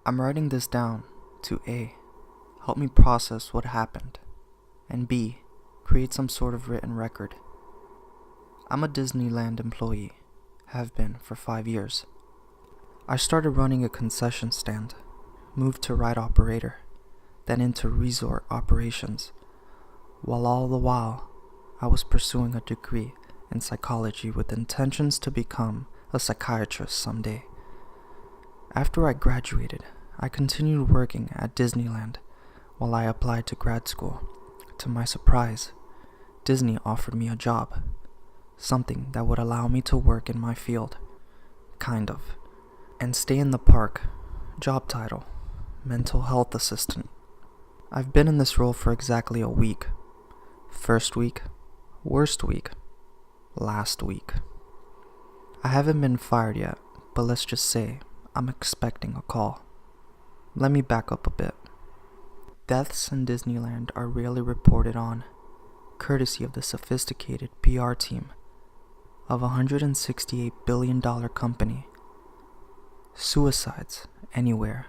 I'm writing this down to A. Help me process what happened, and B. Create some sort of written record. I'm a Disneyland employee, have been for 5 years. I started running a concession stand, moved to ride operator, then into resort operations, while all the while I was pursuing a degree in psychology with intentions to become a psychiatrist someday. After I graduated, I continued working at Disneyland while I applied to grad school. To my surprise, Disney offered me a job, something that would allow me to work in my field, kind of, and stay in the park. Job title, mental health assistant. I've been in this role for exactly a week. First week, worst week, last week. I haven't been fired yet, but let's just say I'm expecting a call. Let me back up a bit. Deaths in Disneyland are rarely reported on, courtesy of the sophisticated PR team of a $168 billion company. Suicides, anywhere,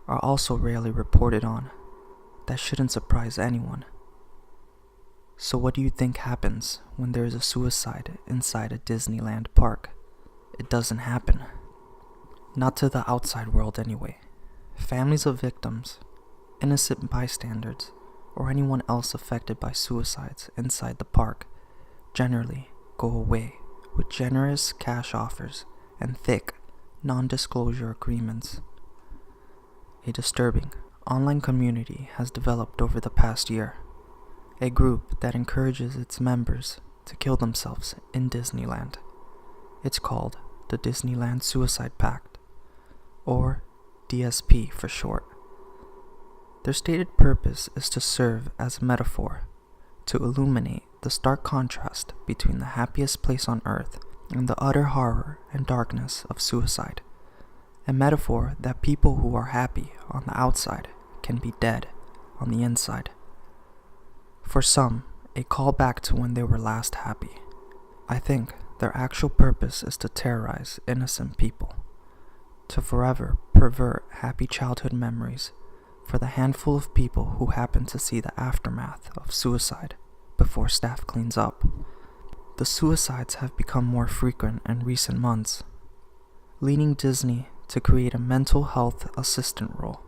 are also rarely reported on. That shouldn't surprise anyone. So what do you think happens when there is a suicide inside a Disneyland park? It doesn't happen. Not to the outside world anyway. Families of victims, innocent bystanders, or anyone else affected by suicides inside the park generally go away with generous cash offers and thick non-disclosure agreements. A disturbing online community has developed over the past year, a group that encourages its members to kill themselves in Disneyland. It's called the Disneyland Suicide Pact, or DSP for short. Their stated purpose is to serve as a metaphor to illuminate the stark contrast between the happiest place on earth and the utter horror and darkness of suicide. A metaphor that people who are happy on the outside can be dead on the inside. For some, a call back to when they were last happy. I think their actual purpose is to terrorize innocent people, to forever pervert happy childhood memories for the handful of people who happen to see the aftermath of suicide before staff cleans up. The suicides have become more frequent in recent months, leading Disney to create a mental health assistant role.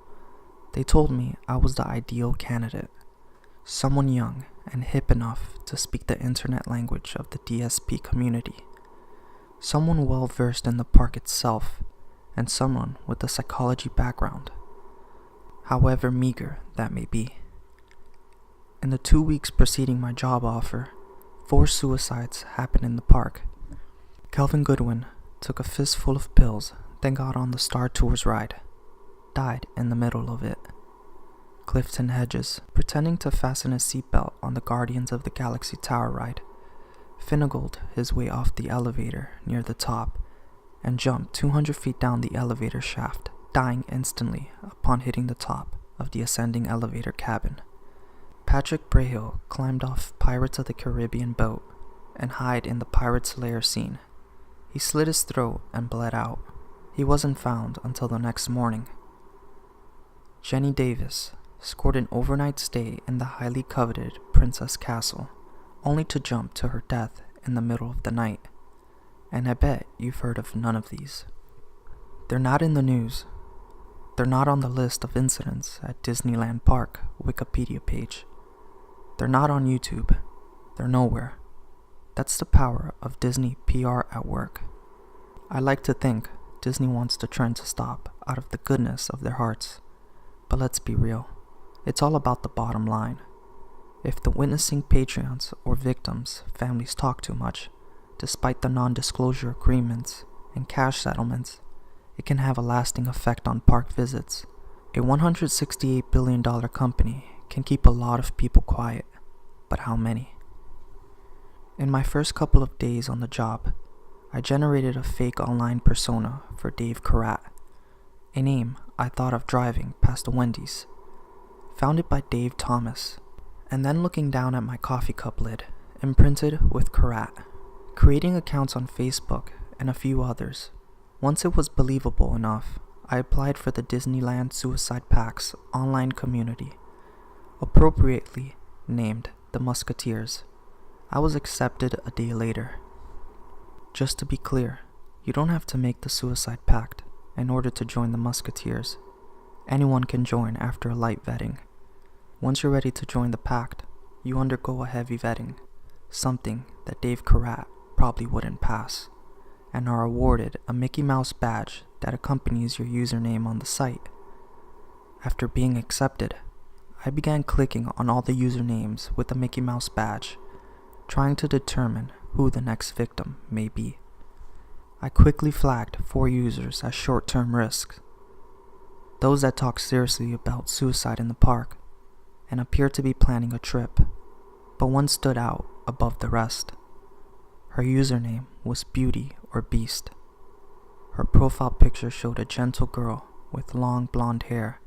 They told me I was the ideal candidate, someone young and hip enough to speak the internet language of the DSP community, someone well versed in the park itself, and someone with a psychology background, however meager that may be. In the 2 weeks preceding my job offer, 4 suicides happened in the park. Kelvin Goodwin took a fistful of pills, then got on the Star Tours ride. Died in the middle of it. Clifton Hedges, pretending to fasten his seatbelt on the Guardians of the Galaxy Tower ride, finagled his way off the elevator near the top and jumped 200 feet down the elevator shaft, dying instantly upon hitting the top of the ascending elevator cabin. Patrick Brahill climbed off Pirates of the Caribbean boat and hid in the Pirate's Lair scene. He slit his throat and bled out. He wasn't found until the next morning. Jenny Davis scored an overnight stay in the highly coveted Princess Castle, only to jump to her death in the middle of the night. And I bet you've heard of none of these. They're not in the news. They're not on the list of incidents at Disneyland Park Wikipedia page. They're not on YouTube. They're nowhere. That's the power of Disney PR at work. I like to think Disney wants the trend to stop out of the goodness of their hearts. But let's be real. It's all about the bottom line. If the witnessing patrons or victims' families talk too much, despite the non-disclosure agreements and cash settlements, it can have a lasting effect on park visits. A $168 billion company can keep a lot of people quiet, but how many? In my first couple of days on the job, I generated a fake online persona for Dave Karat, a name I thought of driving past a Wendy's. Found it by Dave Thomas, and then looking down at my coffee cup lid, imprinted with Karat, creating accounts on Facebook and a few others. Once it was believable enough, I applied for the Disneyland Suicide Pact's online community, appropriately named the Musketeers. I was accepted a day later. Just to be clear, you don't have to make the Suicide Pact in order to join the Musketeers. Anyone can join after a light vetting. Once you're ready to join the pact, you undergo a heavy vetting, something that Dave Karat probably wouldn't pass, and are awarded a Mickey Mouse badge that accompanies your username on the site. After being accepted, I began clicking on all the usernames with the Mickey Mouse badge, trying to determine who the next victim may be. I quickly flagged 4 users as short-term risks, those that talk seriously about suicide in the park and appear to be planning a trip, but one stood out above the rest. Her username was Beauty or Beast. Her profile picture showed a gentle girl with long blonde hair,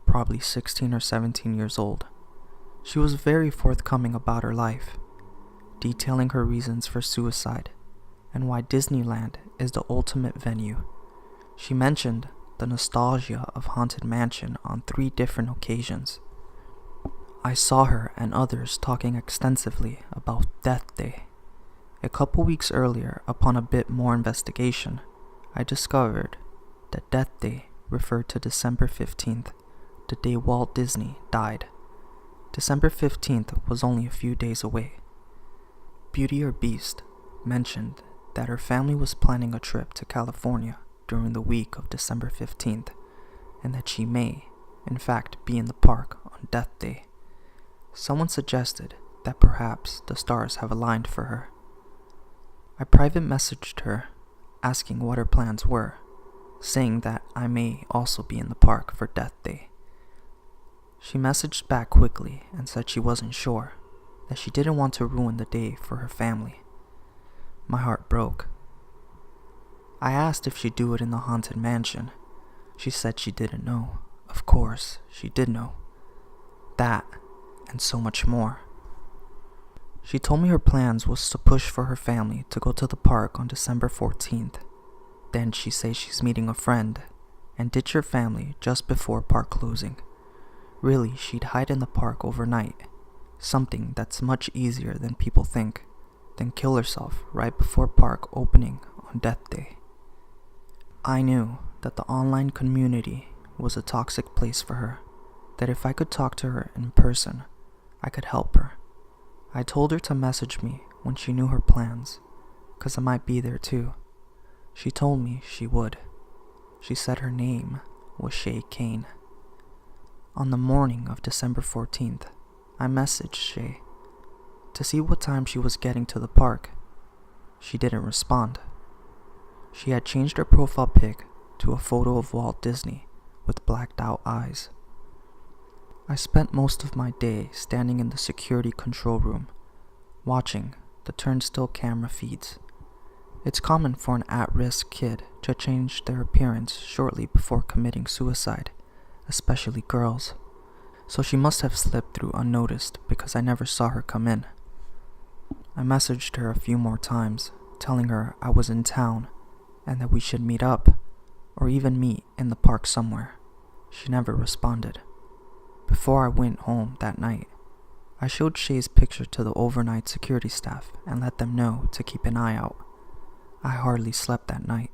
probably 16 or 17 years old. She was very forthcoming about her life, detailing her reasons for suicide and why Disneyland is the ultimate venue. She mentioned the nostalgia of Haunted Mansion on 3 different occasions. I saw her and others talking extensively about Death Day. A couple weeks earlier, upon a bit more investigation, I discovered that Death Day referred to December 15th, the day Walt Disney died. December 15th was only a few days away. Beauty or Beast mentioned that her family was planning a trip to California during the week of December 15th, and that she may, in fact, be in the park on Death Day. Someone suggested that perhaps the stars have aligned for her. I private messaged her, asking what her plans were, saying that I may also be in the park for Death Day. She messaged back quickly and said she wasn't sure, that she didn't want to ruin the day for her family. My heart broke. I asked if she'd do it in the Haunted Mansion. She said she didn't know. Of course, she did know. That, and so much more. She told me her plans was to push for her family to go to the park on December 14th. Then she says she's meeting a friend and ditch her family just before park closing. Really, she'd hide in the park overnight, something that's much easier than people think, then kill herself right before park opening on Death Day. I knew that the online community was a toxic place for her, that if I could talk to her in person, I could help her. I told her to message me when she knew her plans, 'cause I might be there too. She told me she would. She said her name was Shay Kane. On the morning of December 14th, I messaged Shay to see what time she was getting to the park. She didn't respond. She had changed her profile pic to a photo of Walt Disney with blacked out eyes. I spent most of my day standing in the security control room, watching the turnstile camera feeds. It's common for an at-risk kid to change their appearance shortly before committing suicide, especially girls. So she must have slipped through unnoticed because I never saw her come in. I messaged her a few more times, telling her I was in town and that we should meet up, or even meet in the park somewhere. She never responded. Before I went home that night, I showed Shay's picture to the overnight security staff and let them know to keep an eye out. I hardly slept that night.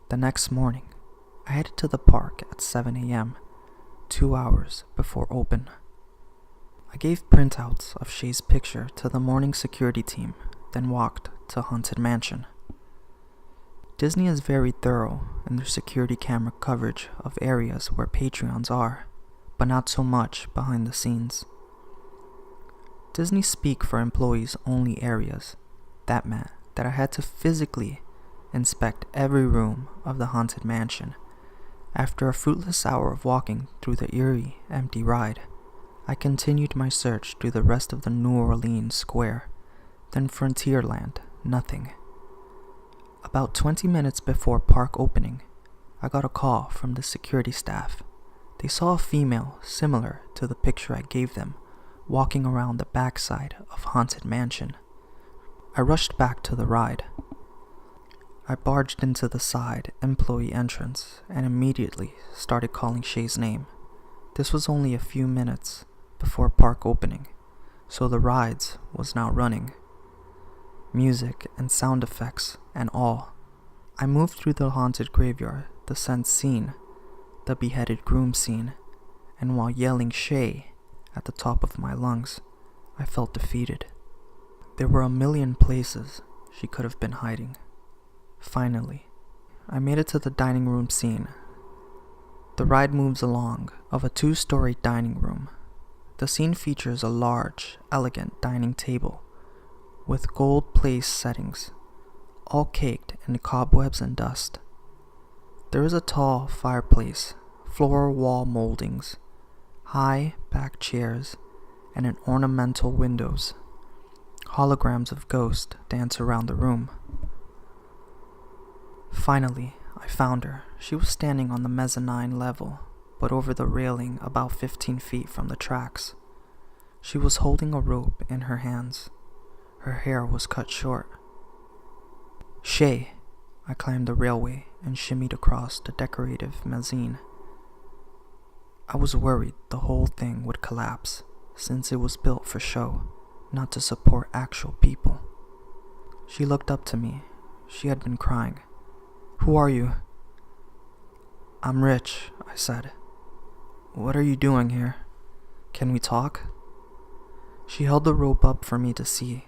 The next morning, I headed to the park at 7 a.m., 2 hours before open. I gave printouts of Shay's picture to the morning security team, then walked to Haunted Mansion. Disney is very thorough in their security camera coverage of areas where Patreons are, but not so much behind the scenes. Disney speak for employees only areas. That meant that I had to physically inspect every room of the Haunted Mansion. After a fruitless hour of walking through the eerie, empty ride, I continued my search through the rest of the New Orleans square. Then Frontierland, nothing. About 20 minutes before park opening, I got a call from the security staff. They saw a female similar to the picture I gave them, walking around the backside of Haunted Mansion. I rushed back to the ride. I barged into the side employee entrance and immediately started calling Shay's name. This was only a few minutes before park opening, so the rides was now running. Music and sound effects and all. I moved through the haunted graveyard, the scent scene, the beheaded groom scene, and while yelling Shay at the top of my lungs, I felt defeated. There were a million places she could have been hiding. Finally, I made it to the dining room scene. The ride moves along of a 2-story dining room. The scene features a large, elegant dining table with gold place settings, all caked in cobwebs and dust. There is a tall fireplace, floor wall moldings, high back chairs, and an ornamental windows. Holograms of ghosts dance around the room. Finally, I found her. She was standing on the mezzanine level, but over the railing about 15 feet from the tracks. She was holding a rope in her hands. Her hair was cut short. Shay! I climbed the railway and shimmied across the decorative mezzanine. I was worried the whole thing would collapse, since it was built for show, not to support actual people. She looked up to me. She had been crying. "Who are you?" "I'm Rich," I said. "What are you doing here? Can we talk?" She held the rope up for me to see.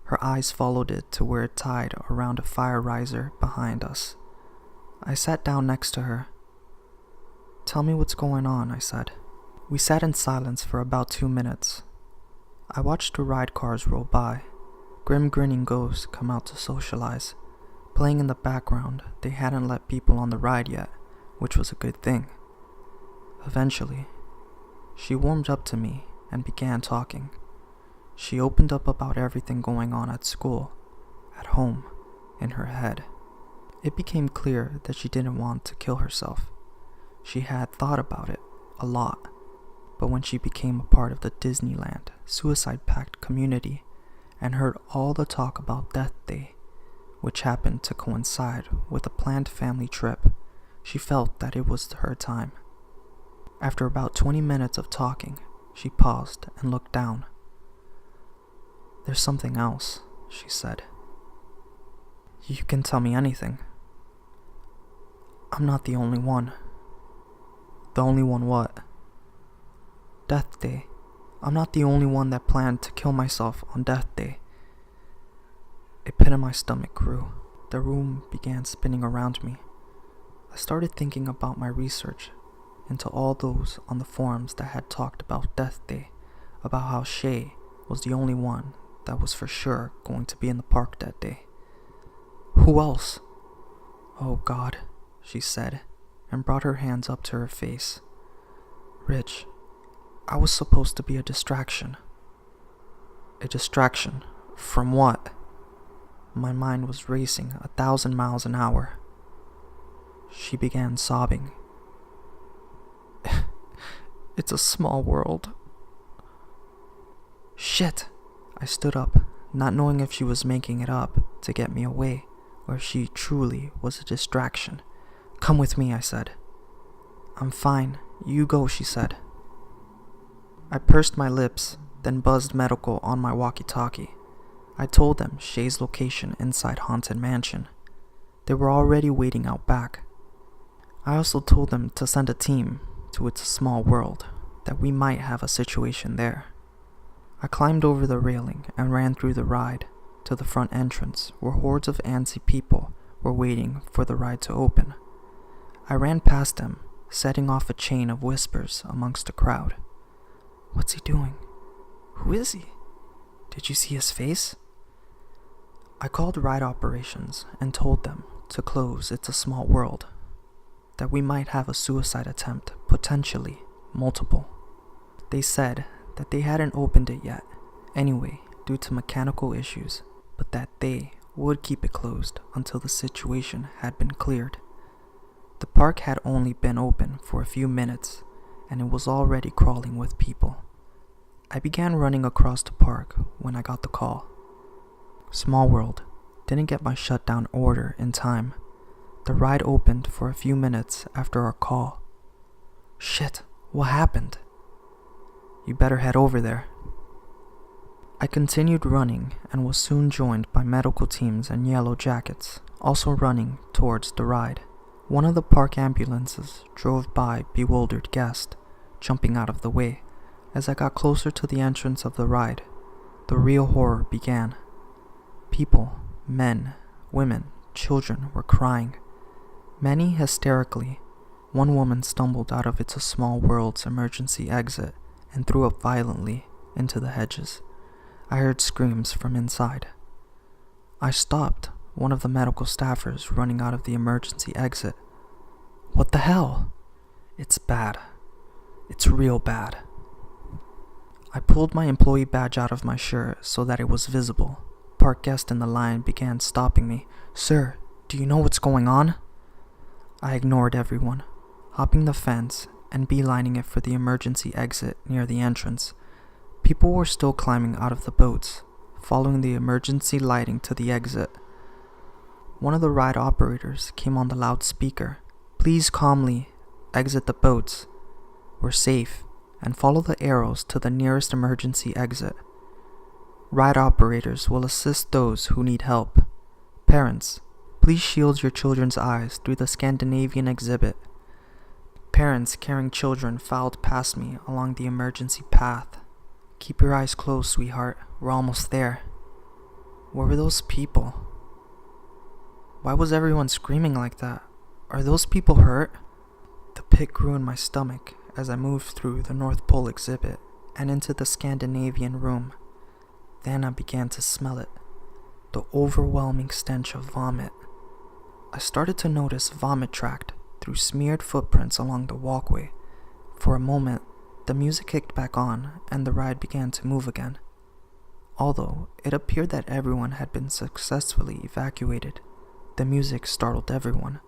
Her eyes followed it to where it tied around a fire riser behind us. I sat down next to her. "Tell me what's going on," I said. We sat in silence for about 2 minutes. I watched the ride cars roll by. Grim grinning ghosts come out to socialize. Playing in the background, they hadn't let people on the ride yet, which was a good thing. Eventually, she warmed up to me and began talking. She opened up about everything going on at school, at home, in her head. It became clear that she didn't want to kill herself. She had thought about it a lot, but when she became a part of the Disneyland Suicide Pact community and heard all the talk about Death Day, which happened to coincide with a planned family trip, she felt that it was her time. After about 20 minutes of talking, she paused and looked down. "There's something else," she said. "You can tell me anything." "I'm not the only one." "The only one what?" "Death Day. I'm not the only one that planned to kill myself on Death Day." A pit in my stomach grew. The room began spinning around me. I started thinking about my research into all those on the forums that had talked about Death Day, about how Shay was the only one that was for sure going to be in the park that day. "Who else?" "Oh God," she said, and brought her hands up to her face. "Rich, I was supposed to be a distraction." "A distraction? From what?" My mind was racing 1,000 miles an hour. She began sobbing. "It's a small world." Shit! I stood up, not knowing if she was making it up to get me away, or if she truly was a distraction. "Come with me," I said. "I'm fine. You go," she said. I pursed my lips, then buzzed medical on my walkie-talkie. I told them Shay's location inside Haunted Mansion. They were already waiting out back. I also told them to send a team to It's a Small World, that we might have a situation there. I climbed over the railing and ran through the ride to the front entrance where hordes of antsy people were waiting for the ride to open. I ran past them, setting off a chain of whispers amongst the crowd. "What's he doing? Who is he? Did you see his face?" I called ride operations and told them to close It's a Small World, that we might have a suicide attempt, potentially multiple. They said that they hadn't opened it yet, anyway, due to mechanical issues, but that they would keep it closed until the situation had been cleared. The park had only been open for a few minutes, and it was already crawling with people. I began running across the park when I got the call. "Small World, didn't get my shutdown order in time. The ride opened for a few minutes after our call. Shit, what happened? You better head over there. I continued running and was soon joined by medical teams and yellow jackets, also running towards the ride. One of the park ambulances drove by bewildered guests, jumping out of the way. As I got closer to the entrance of the ride, the real horror began. People, men, women, children were crying, many hysterically. One woman stumbled out of It's a Small World's emergency exit and threw up violently into the hedges. I heard screams from inside. I stopped one of the medical staffers running out of the emergency exit. What the hell? It's bad. It's real bad. I pulled my employee badge out of my shirt so that it was visible. Park guests in the line began stopping me. Sir, do you know what's going on? I ignored everyone, hopping the fence and beelining it for the emergency exit near the entrance. People were still climbing out of the boats, following the emergency lighting to the exit. One of the ride operators came on the loudspeaker. Please calmly exit the boats. We're safe, and follow the arrows to the nearest emergency exit. Ride operators will assist those who need help. Parents, please shield your children's eyes through the Scandinavian exhibit. Parents carrying children filed past me along the emergency path. Keep your eyes closed, sweetheart. We're almost there. What were those people? Why was everyone screaming like that? Are those people hurt? The pit grew in my stomach as I moved through the North Pole exhibit and into the Scandinavian room. Then I began to smell it, the overwhelming stench of vomit. I started to notice vomit tracked through smeared footprints along the walkway. For a moment, the music kicked back on and the ride began to move again. Although it appeared that everyone had been successfully evacuated, the music startled everyone.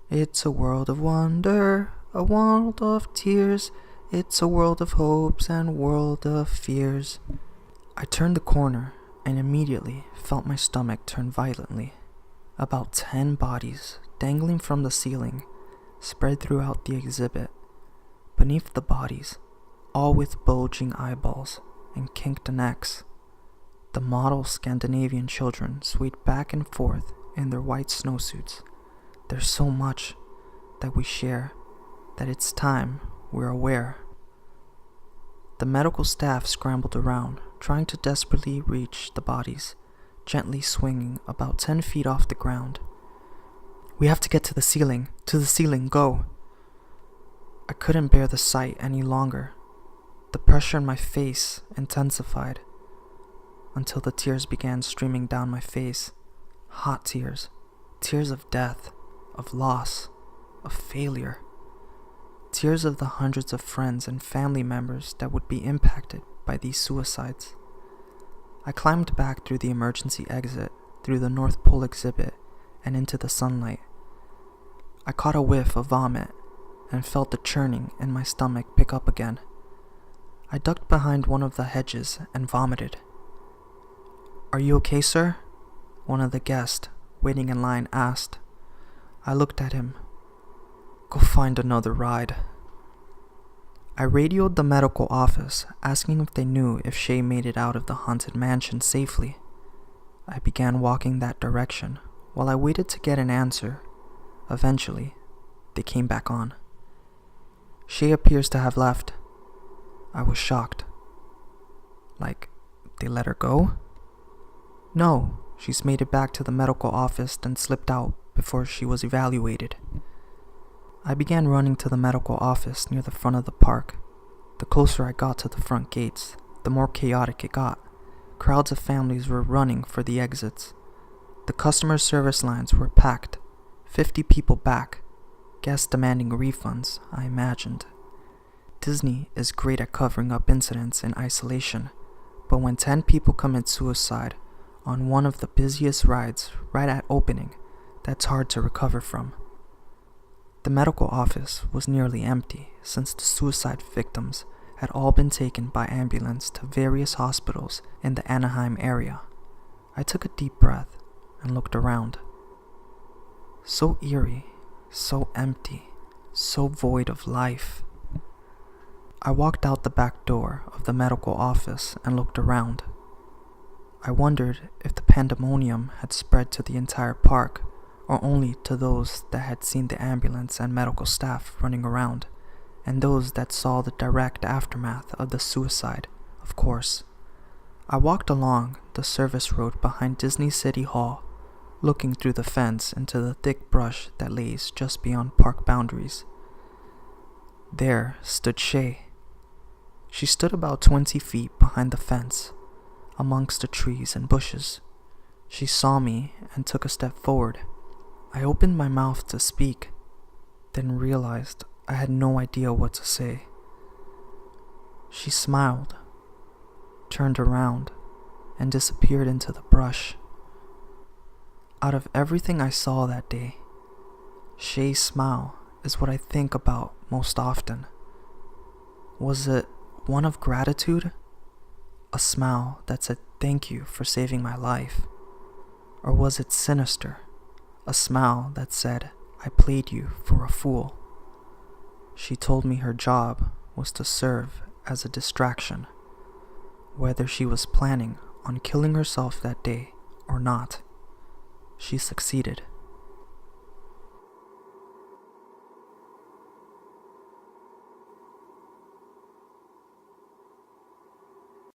It's a world of wonder, a world of tears. It's a world of hopes and world of fears. I turned the corner and immediately felt my stomach turn violently. About 10 bodies dangling from the ceiling spread throughout the exhibit. Beneath the bodies, all with bulging eyeballs and kinked necks, the model Scandinavian children swayed back and forth in their white snowsuits. There's so much that we share that it's time we're aware. The medical staff scrambled around, trying to desperately reach the bodies, gently swinging about 10 feet off the ground. We have to get to the ceiling, go! I couldn't bear the sight any longer. The pressure in my face intensified until the tears began streaming down my face. Hot tears, tears of death, of loss, of failure. Tears of the hundreds of friends and family members that would be impacted by these suicides. I climbed back through the emergency exit, through the North Pole exhibit, and into the sunlight. I caught a whiff of vomit and felt the churning in my stomach pick up again. I ducked behind one of the hedges and vomited. Are you okay, sir? One of the guests waiting in line asked. I looked at him. Go find another ride. I radioed the medical office, asking if they knew if Shay made it out of the haunted mansion safely. I began walking that direction while I waited to get an answer. Eventually, they came back on. Shay appears to have left. I was shocked. Like, they let her go? No, she's made it back to the medical office and slipped out before she was evaluated. I began running to the medical office near the front of the park. The closer I got to the front gates, the more chaotic it got. Crowds of families were running for the exits. The customer service lines were packed, 50 people back, guests demanding refunds, I imagined. Disney is great at covering up incidents in isolation, but when 10 people commit suicide on one of the busiest rides right at opening, that's hard to recover from. The medical office was nearly empty since the suicide victims had all been taken by ambulance to various hospitals in the Anaheim area. I took a deep breath and looked around. So eerie, so empty, so void of life. I walked out the back door of the medical office and looked around. I wondered if the pandemonium had spread to the entire park, or only to those that had seen the ambulance and medical staff running around, and those that saw the direct aftermath of the suicide, of course. I walked along the service road behind Disney City Hall, looking through the fence into the thick brush that lays just beyond park boundaries. There stood Shay. She stood about 20 feet behind the fence, amongst the trees and bushes. She saw me and took a step forward. I opened my mouth to speak, then realized I had no idea what to say. She smiled, turned around, and disappeared into the brush. Out of everything I saw that day, Shay's smile is what I think about most often. Was it one of gratitude? A smile that said thank you for saving my life? Or was it sinister? A smile that said I played you for a fool? She told me her job was to serve as a distraction. Whether she was planning on killing herself that day or not, she succeeded.